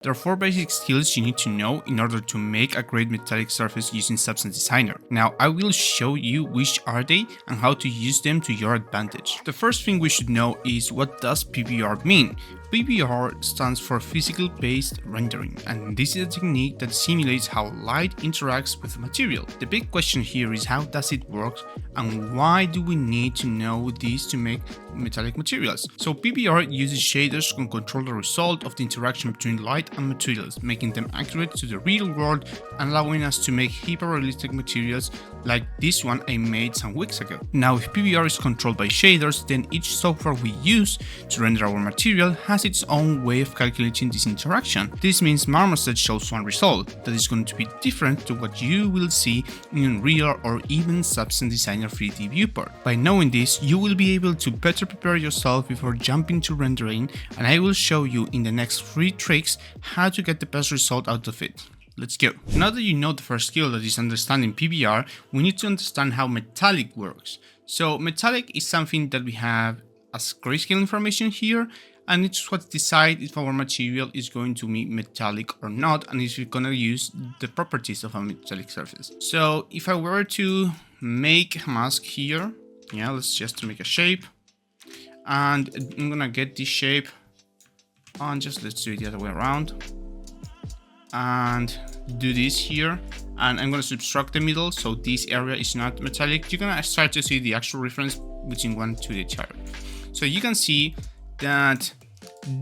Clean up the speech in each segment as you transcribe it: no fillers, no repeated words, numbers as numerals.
There are 4 basic skills you need to know in order to make a great metallic surface using Substance Designer. Now I will show you which are they and how to use them to your advantage. The first thing we should know is what does PBR mean? PBR stands for Physical Based Rendering, and this is a technique that simulates how light interacts with the material. The big question here is how does it work and why do we need to know this to make metallic materials? So PBR uses shaders to control the result of the interaction between light and materials, making them accurate to the real world and allowing us to make hyper-realistic materials like this one I made some weeks ago. Now if PBR is controlled by shaders, then each software we use to render our material has its own way of calculating this interaction. This means Marmoset shows one result that is going to be different to what you will see in Unreal or even Substance Designer 3D viewport. By knowing this, you will be able to better prepare yourself before jumping to rendering, and I will show you in the next 3 tricks how to get the best result out of it. Let's go. Now that you know the first skill, that is understanding PBR, we need to understand how metallic works. So metallic is something that we have as grayscale information here, and it's what decides if our material is going to be metallic or not, and if we're gonna use the properties of a metallic surface. So if I were to make a mask here, yeah, let's just make a shape, and I'm gonna get this shape, and just let's do it the other way around, and do this here, and I'm gonna subtract the middle, so this area is not metallic. You're gonna start to see the actual reference between one to the other. So you can see that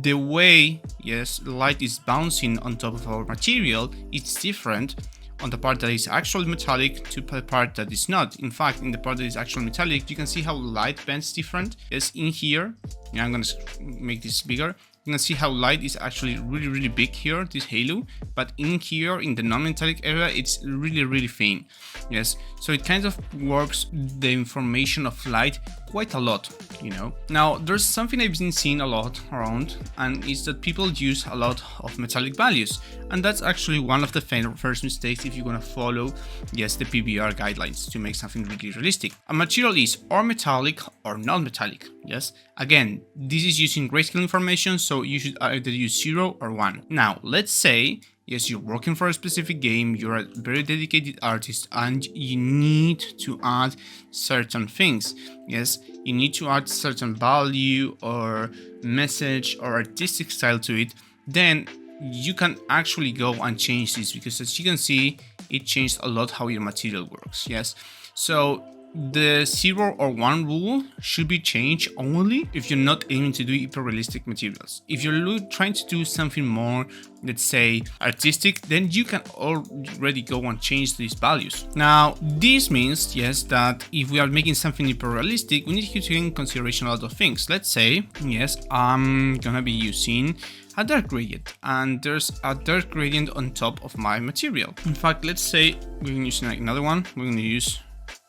the way, yes, light is bouncing on top of our material, it's different on the part that is actually metallic to the part that is not. In fact, in the part that is actually metallic, you can see how light bends different. Yes, in here, yeah, I'm gonna make this bigger. You can see how light is actually really big here, this halo, but in here, in the non-metallic area, it's really thin. Yes, so it kind of warps the information of light quite a lot, you know. Now, there's something I've been seeing a lot around, and it's that people use a lot of metallic values, and that's actually one of the first mistakes if you're gonna follow, yes, the PBR guidelines to make something really realistic. A material is or metallic or non-metallic. Yes, again, this is using grayscale information, so you should either use 0 or 1. Now, let's say, yes, you're working for a specific game, you're a very dedicated artist, and you need to add certain things. Yes, you need to add certain value or message or artistic style to it. Then you can actually go and change this, because as you can see, it changed a lot how your material works. Yes, so the 0 or 1 rule should be changed only if you're not aiming to do hyper-realistic materials. If you're trying to do something more, let's say, artistic, then you can already go and change these values. Now, this means, yes, that if we are making something hyper-realistic, we need to take in consideration a lot of things. Let's say, yes, I'm gonna be using a dark gradient, and there's a dark gradient on top of my material. In fact, let's say we're using another one. We're gonna use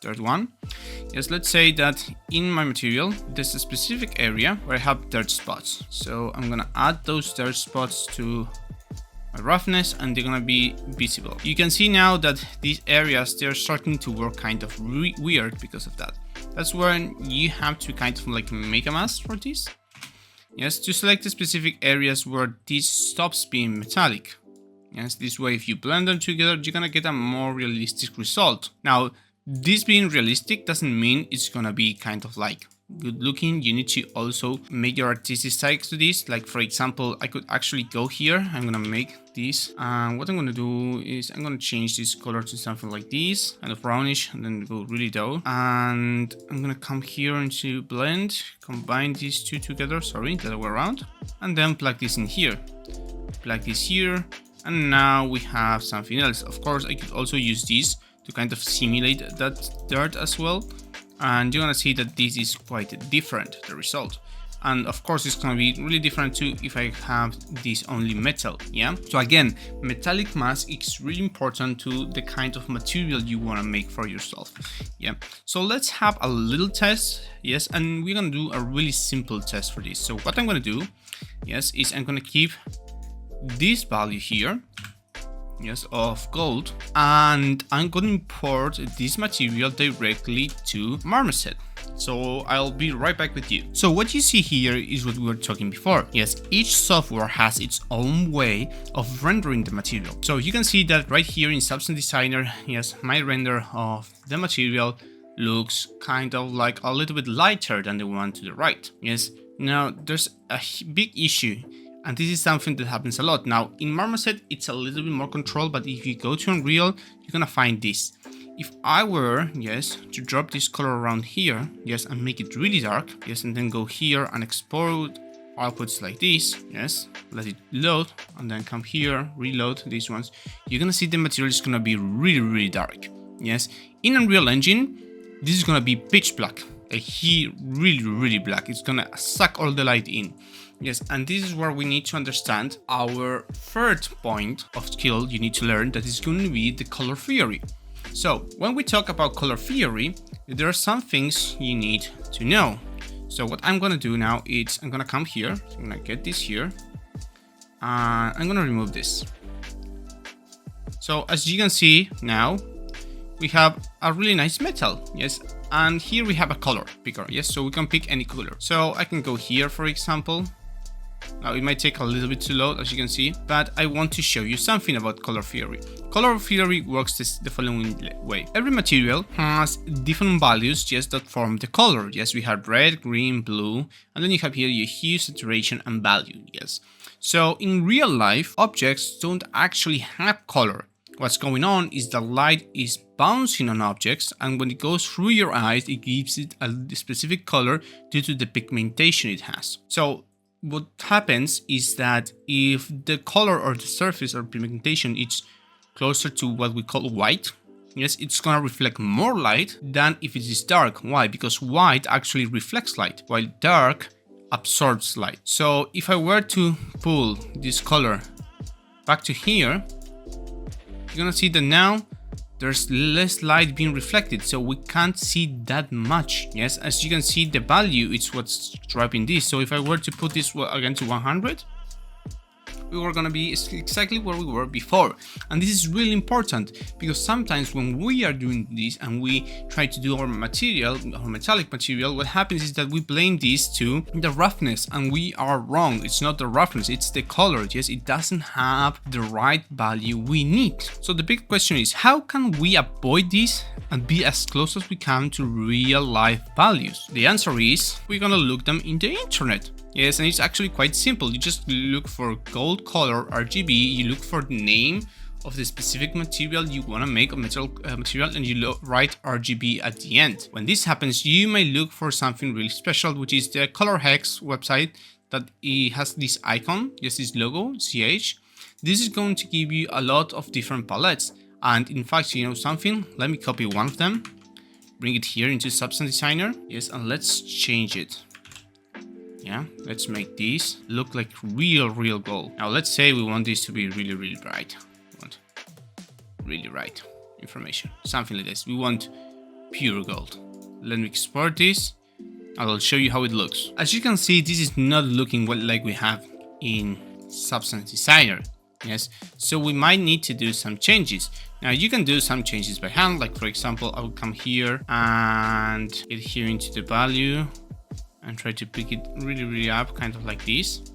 third one. Yes, let's say that in my material there's a specific area where I have dirt spots, so I'm gonna add those dirt spots to my roughness and they're gonna be visible. You can see now that these areas, they're starting to work kind of weird because of that. That's when you have to kind of like make a mask for this. Yes, to select the specific areas where this stops being metallic. Yes, this way if you blend them together, you're gonna get a more realistic result. Now, this being realistic doesn't mean it's gonna be kind of like good looking. You need to also make your artistic style to this. Like for example, I could actually go here. I'm gonna make this, and what I'm gonna do is I'm gonna change this color to something like this, kind of brownish, and then go really dull. And I'm gonna come here into blend, combine these two together, sorry, the other way around, and then plug this in here, plug this here, and now we have something else. Of course, I could also use this to kind of simulate that dirt as well, and you're gonna see that this is quite different, the result. And of course it's gonna be really different too if I have this only metal. Yeah, so again, metallic mask is really important to the kind of material you want to make for yourself. Yeah, so let's have a little test. Yes, and we're gonna do a really simple test for this. So what I'm gonna do, yes, is I'm gonna keep this value here, yes, of gold, and I'm going to import this material directly to Marmoset. So I'll be right back with you. So what you see here is what we were talking before. Yes, each software has its own way of rendering the material. So you can see that right here in Substance Designer, yes, my render of the material looks kind of like a little bit lighter than the one to the right. Yes, now there's a big issue, and this is something that happens a lot. Now in Marmoset it's a little bit more controlled, but if you go to Unreal, you're gonna find this. If I were, yes, to drop this color around here, yes, and make it really dark, yes, and then go here and export outputs like this, yes, let it load, and then come here, reload these ones, you're gonna see the material is gonna be really, really dark. Yes, in Unreal Engine, this is gonna be pitch black, really, really black. It's gonna suck all the light in. Yes, and this is where we need to understand our third point of skill you need to learn, that is going to be the color theory. So when we talk about color theory, there are some things you need to know. So what I'm gonna do now is I'm gonna come here, so I'm gonna get this here, and I'm gonna remove this. So as you can see now, we have a really nice metal, yes, and here we have a color picker, yes, so we can pick any color. So I can go here, for example. Now it might take a little bit to load, as you can see, but I want to show you something about color theory. Color theory works the following way. Every material has different values, yes, that form the color. Yes, we have red, green, blue, and then you have here your hue, saturation, and value, yes. So in real life, objects don't actually have color. What's going on is the light is bouncing on objects, and when it goes through your eyes, it gives it a specific color due to the pigmentation it has. So what happens is that if the color or the surface or pigmentation is closer to what we call white, yes, it's gonna reflect more light than if it is dark. Why? Because white actually reflects light, while dark absorbs light. So if I were to pull this color back to here, you're gonna see that now there's less light being reflected, so we can't see that much. Yes, as you can see, the value is what's driving this. So if I were to put this again to 100, we were gonna be exactly where we were before. And this is really important, because sometimes when we are doing this and we try to do our material, our metallic material, what happens is that we blame this to the roughness, and we are wrong. It's not the roughness, it's the color. Yes, it doesn't have the right value we need. So the big question is, how can we avoid this and be as close as we can to real life values? The answer is, we're gonna look them in the internet. Yes, and it's actually quite simple. You just look for gold color RGB, you look for the name of the specific material you want to make, a material, and you write RGB at the end. When this happens, you may look for something really special, which is the Color Hex website, that it has this icon, yes, this logo, CH. This is going to give you a lot of different palettes. And in fact, you know something? Let me copy one of them, bring it here into Substance Designer, yes, and let's change it. Yeah, let's make these look like real gold. Now let's say we want this to be really bright. We want really bright information, something like this. We want pure gold. Let me export this and I'll show you how it looks. As you can see, this is not looking like we have in Substance Designer. Yes, so we might need to do some changes. Now you can do some changes by hand, like for example, I will come here and get here into the value and try to pick it really up, kind of like this.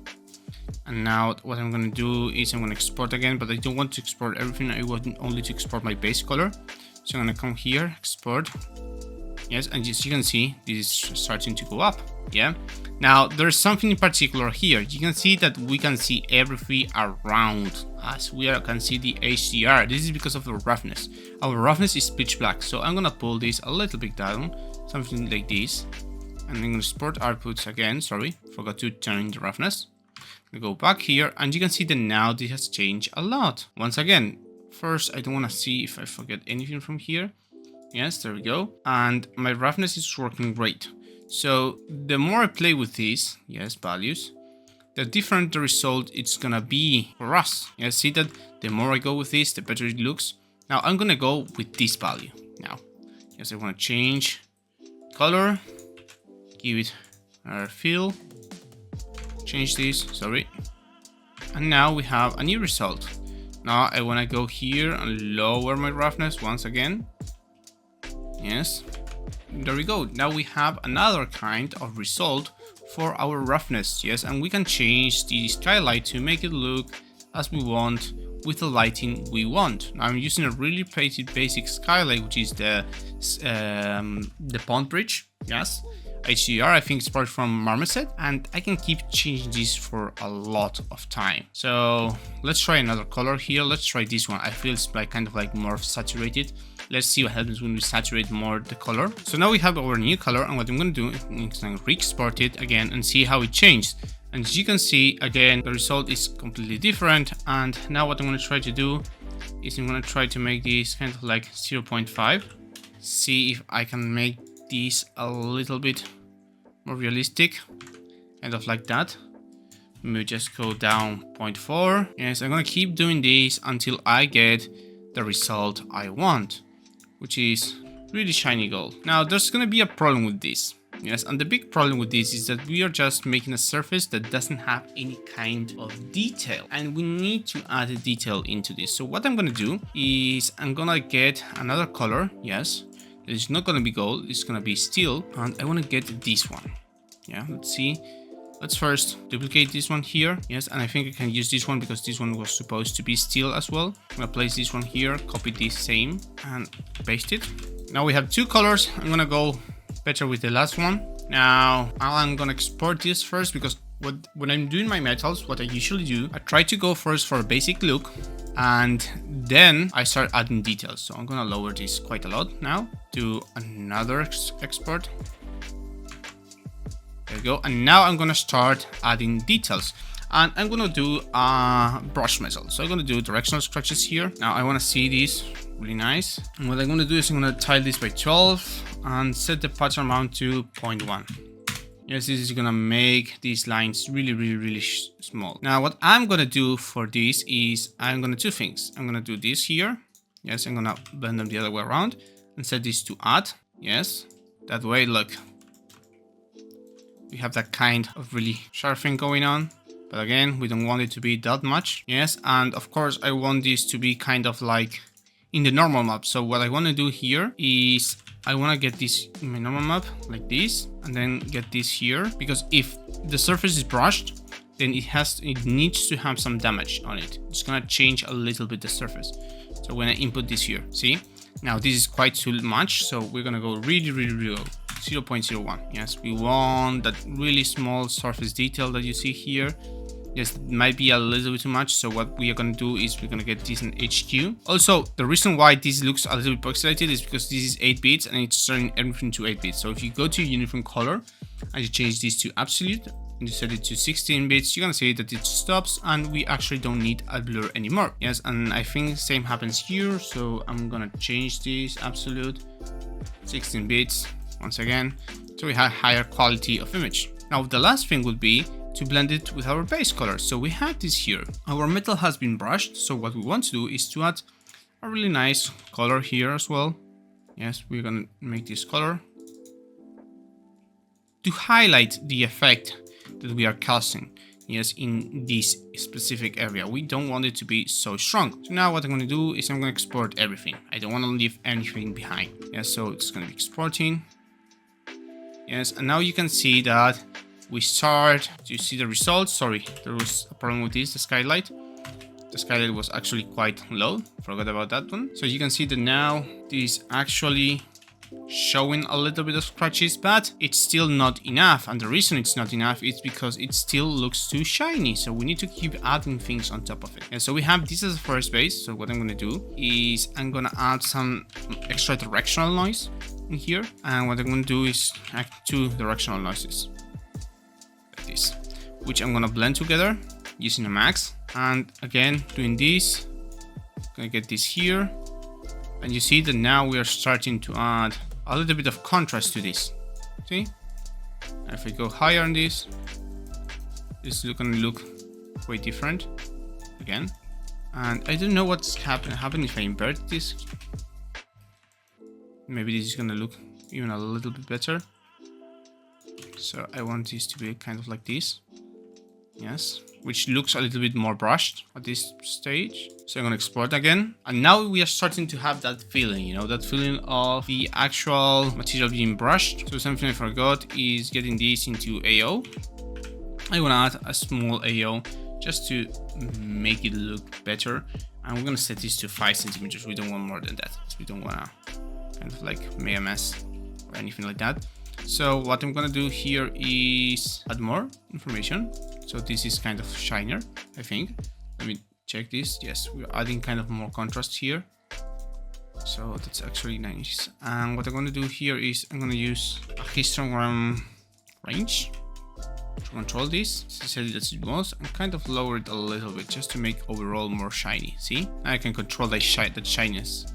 And now what I'm going to do is I'm going to export again, but I don't want to export everything. I want only to export my base color. So I'm going to come here, export. Yes, and as you can see, this is starting to go up. Yeah. Now there's something in particular here. You can see that we can see everything around us. We can see the HDR. This is because of the roughness. Our roughness is pitch black. So I'm going to pull this a little bit down, something like this. And I'm going to export outputs again. Sorry, forgot to turn the roughness. We go back here and you can see that now this has changed a lot. Once again, first I don't want to see if I forget anything from here. Yes, there we go. And my roughness is working great. So the more I play with these, yes, values, the different the result it's gonna be for us. Yeah, see that the more I go with this, the better it looks. Now I'm gonna go with this value. Now, yes, I want to change color. Give it a fill, change this, sorry, and now we have a new result. Now I want to go here and lower my roughness once again. Yes, there we go. Now we have another kind of result for our roughness. Yes, and we can change the skylight to make it look as we want with the lighting we want. Now I'm using a really basic skylight, which is the pond bridge. Yes, HDR, I think it's part from Marmoset, and I can keep changing this for a lot of time. So let's try another color here. Let's try this one. I feel it's like kind of like more saturated. Let's see what happens when we saturate more the color. So now we have our new color, and what I'm going to do is I'm going to re-export it again and see how it changed. And as you can see, again, the result is completely different. And now what I'm going to try to do is I'm going to try to make this kind of like 0.5. See if I can make this a little bit more realistic, kind of like that. Maybe just go down 0.4. Yes, I'm gonna keep doing this until I get the result I want, which is really shiny gold. Now there's gonna be a problem with this. Yes, and the big problem with this is that we are just making a surface that doesn't have any kind of detail, and we need to add a detail into this. So what I'm gonna do is I'm gonna get another color. Yes, it's not gonna be gold, it's gonna be steel, and I want to get this one. Yeah, let's see. Let's first duplicate this one here. Yes, and I think I can use this one because this one was supposed to be steel as well. I'm gonna place this one here, copy this same, and paste it. Now we have two colors. I'm gonna go better with the last one. Now I'm gonna export this first because when I'm doing my metals, what I usually do, I try to go first for a basic look, and then I start adding details. So I'm gonna lower this quite a lot now. Do another export. There we go. And now I'm gonna start adding details, and I'm gonna do brush metal. So I'm gonna do directional scratches here. Now I want to see this really nice, and what I'm gonna do is I'm gonna tile this by 12 and set the pattern amount to 0.1. Yes, this is gonna make these lines really small. Now what I'm gonna do for this is I'm gonna do two things. I'm gonna do this here. Yes, I'm gonna bend them the other way around and set this to add. Yes, that way, look, we have that kind of really sharp thing going on, but again, we don't want it to be that much. Yes, and of course I want this to be kind of like in the normal map. So what I want to do here is I want to get this in my normal map like this, and then get this here, because if the surface is brushed, then it needs to have some damage on it. It's gonna change a little bit the surface. So when I input this here, see, now this is quite too much, so we're gonna go really low. 0.01. Yes, we want that really small surface detail that you see here. Yes, it might be a little bit too much, so what we are going to do is we're going to get this in HQ. Also, the reason why this looks a little bit pixelated is because this is 8 bits and it's turning everything to 8 bits. So if you go to uniform color and you change this to absolute and you set it to 16 bits, you're going to see that it stops and we actually don't need a blur anymore. Yes, and I think the same happens here, so I'm going to change this absolute 16 bits. Once again, so we have higher quality of image. Now the last thing would be to blend it with our base color. So we have this here. Our metal has been brushed, so what we want to do is to add a really nice color here as well. Yes, we're gonna make this color to highlight the effect that we are casting. Yes, in this specific area, we don't want it to be so strong. So now what I'm going to do is I'm going to export everything. I don't want to leave anything behind. Yes, so it's going to be exporting. Yes, and now you can see that we start to see the results. Sorry, there was a problem with this, the skylight. The skylight was actually quite low. Forgot about that one. So you can see that now this actually showing a little bit of scratches, but it's still not enough. And the reason it's not enough is because it still looks too shiny. So we need to keep adding things on top of it. And so we have this as a first base. So what I'm going to do is I'm going to add some extra directional noise in here, and what I'm going to do is add two directional noises like this, which I'm going to blend together using a max, and again doing this, gonna get this here, and you see that now we are starting to add a little bit of contrast to this. See, and if I go higher on this, this is going to look way different again, and I don't know what's happen if I invert this. Maybe this is gonna look even a little bit better. So I want this to be kind of like this. Yes. which looks a little bit more brushed at this stage. So I'm gonna export again. And now we are starting to have that feeling, you know, that feeling of the actual material being brushed. So something I forgot is getting this into AO. I wanna add a small AO just to make it look better. And we're gonna set this to 5 centimeters. We don't want more than that. So we don't wanna kind of like make a mess or anything like that. So what I'm gonna do here is add more information. So this is kind of shinier, I think. Let me check this. Yes, we're adding kind of more contrast here. So that's actually nice. And what I'm gonna do here is I'm gonna use a histogram range to control this. Set it as it was and kind of lower it a little bit just to make overall more shiny. See? Now I can control that shininess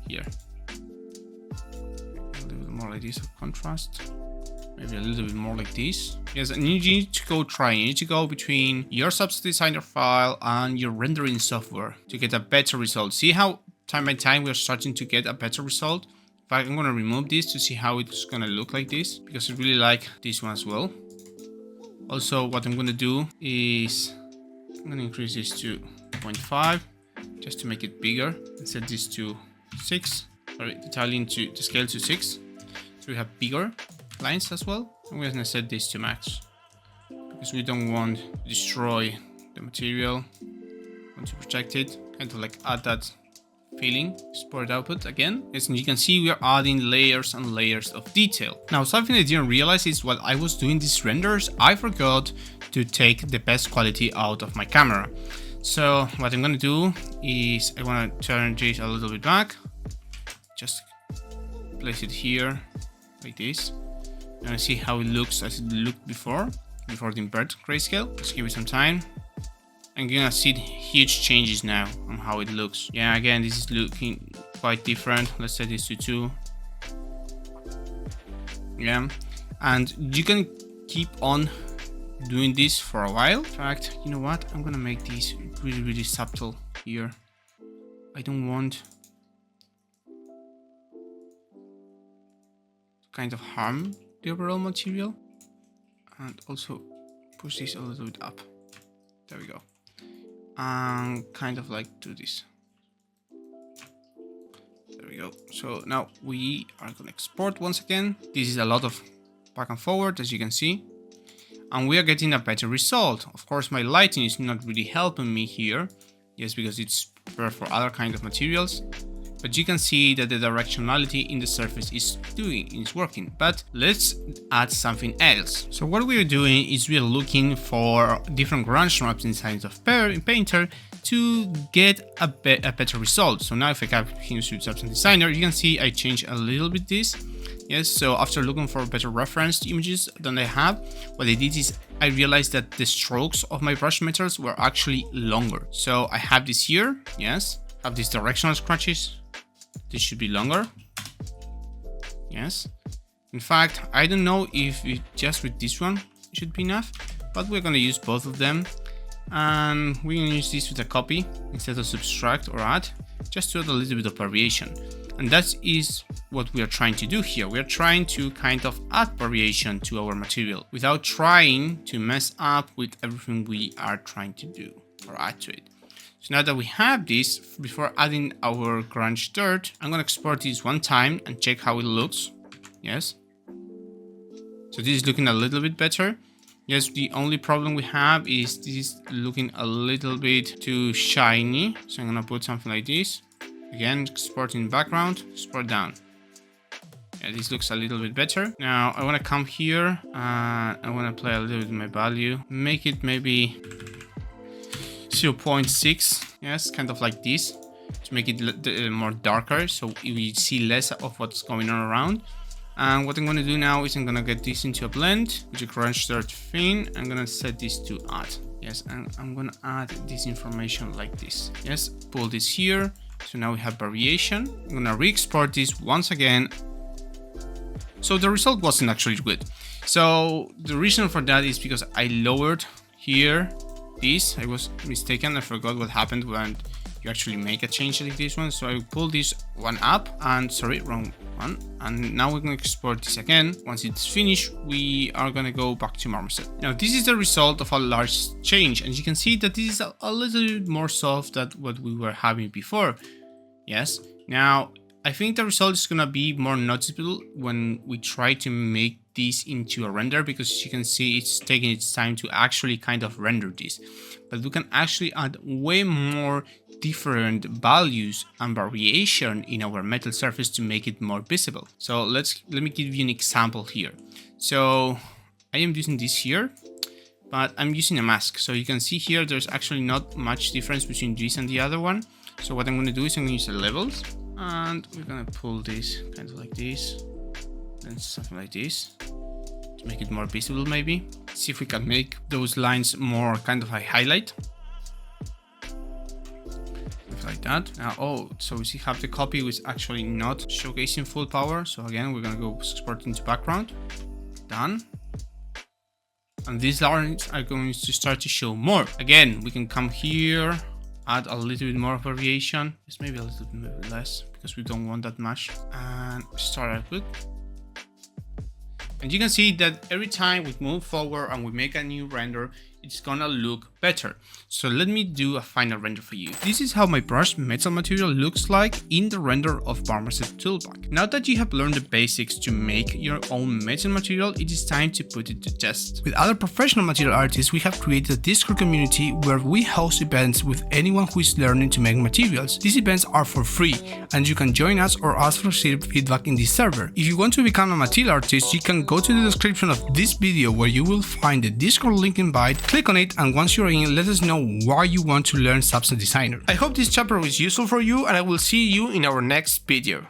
here. A little bit more like this of contrast. Maybe a little bit more like this. Yes, and you need to go try. You need to go between your Substance Designer file and your rendering software to get a better result. See how time by time we're starting to get a better result? In fact, I'm gonna remove this to see how it's gonna look like this, because I really like this one as well. Also, what I'm gonna do is I'm gonna increase this to 0.5 just to make it bigger and set this to 6. Sorry, the scale to 6. So we have bigger lines as well. And we're gonna set this to max because we don't want to destroy the material. We want to protect it, kind of like add that feeling. Export output again. As you can see, we are adding layers and layers of detail. Now, something I didn't realize is while I was doing these renders, I forgot to take the best quality out of my camera. So what I'm gonna do is I wanna turn this a little bit back. Just place it here like this. And see how it looks as it looked before the invert grayscale. Let's give it some time. I'm gonna see huge changes now on how it looks. Yeah, again, this is looking quite different. Let's set this to 2. Yeah, and you can keep on doing this for a while. In fact, you know what? I'm gonna make this really, really subtle here. I don't want to kind of harm the overall material, and also push this a little bit up. There we go. And kind of like do this. There we go. So now we are gonna export once again. This is a lot of back and forward, as you can see, and we are getting a better result. Of course, my lighting is not really helping me here. Yes, because it's prepared for other kind of materials. But you can see that the directionality in the surface is working. But let's add something else. So what we are doing is we are looking for different grunge maps inside of Painter to get a better result. So now if I come here to Substance Designer, you can see I changed a little bit this. Yes, so after looking for better reference images than I have, what I did is I realized that the strokes of my brush metals were actually longer. So I have this here, yes, have these directional scratches. This should be longer. Yes. In fact, I don't know if it just with this one should be enough, but we're gonna use both of them. And we're gonna use this with a copy instead of subtract or add, just to add a little bit of variation. And that is what we are trying to do here. We are trying to kind of add variation to our material without trying to mess up with everything we are trying to do or add to it. So now that we have this, before adding our grunge dirt, I'm gonna export this one time and check how it looks. Yes. So this is looking a little bit better. Yes, the only problem we have is this is looking a little bit too shiny. So I'm gonna put something like this. Again, export in background, export down. Yeah, this looks a little bit better. Now I wanna come here and I wanna play a little bit with my value. Make it maybe 0.6, yes, kind of like this, to make it more darker, so we see less of what's going on around. And what I'm going to do now is I'm going to get this into a blend with the grunge dirt thing. I'm going to set this to add. Yes, and I'm going to add this information like this. Yes, pull this here. So now we have variation. I'm going to re-export this once again. So the result wasn't actually good. So the reason for that is because I lowered here this. I was mistaken. I forgot what happened when you actually make a change like this one. So I pull this one up and sorry, wrong And now we're going to export this again. Once it's finished, we are going to go back to Marmoset. Now this is the result of a large change, and you can see that this is a little bit more soft than what we were having before. Yes, now I think the result is going to be more noticeable when we try to make this into a render, because as you can see, it's taking its time to actually kind of render this. But we can actually add way more different values and variation in our metal surface to make it more visible. So let me give you an example here. So I am using this here, but I'm using a mask. So you can see here there's actually not much difference between this and the other one. So what I'm going to do is I'm going to use the levels, and we're going to pull this kind of like this, and something like this to make it more visible. Maybe see if we can make those lines more kind of a highlight. Like that. Now, so we see have the copy was actually not showcasing full power. So again, we're gonna go export into background. Done. And these lines are going to start to show more. Again, we can come here, add a little bit more variation. It's maybe a little bit less because we don't want that much. And start output. And you can see that every time we move forward and we make a new render, it's gonna look better. So let me do a final render for you. This is how my brushed metal material looks like in the render of Marmoset Toolpack. Now that you have learned the basics to make your own metal material, it is time to put it to test. With other professional material artists, we have created a Discord community where we host events with anyone who is learning to make materials. These events are for free, and you can join us or ask for feedback in this server. If you want to become a material artist, you can go to the description of this video where you will find the Discord link invite. Click on it, and once you're in, let us know why you want to learn Substance Designer. I hope this chapter was useful for you, and I will see you in our next video.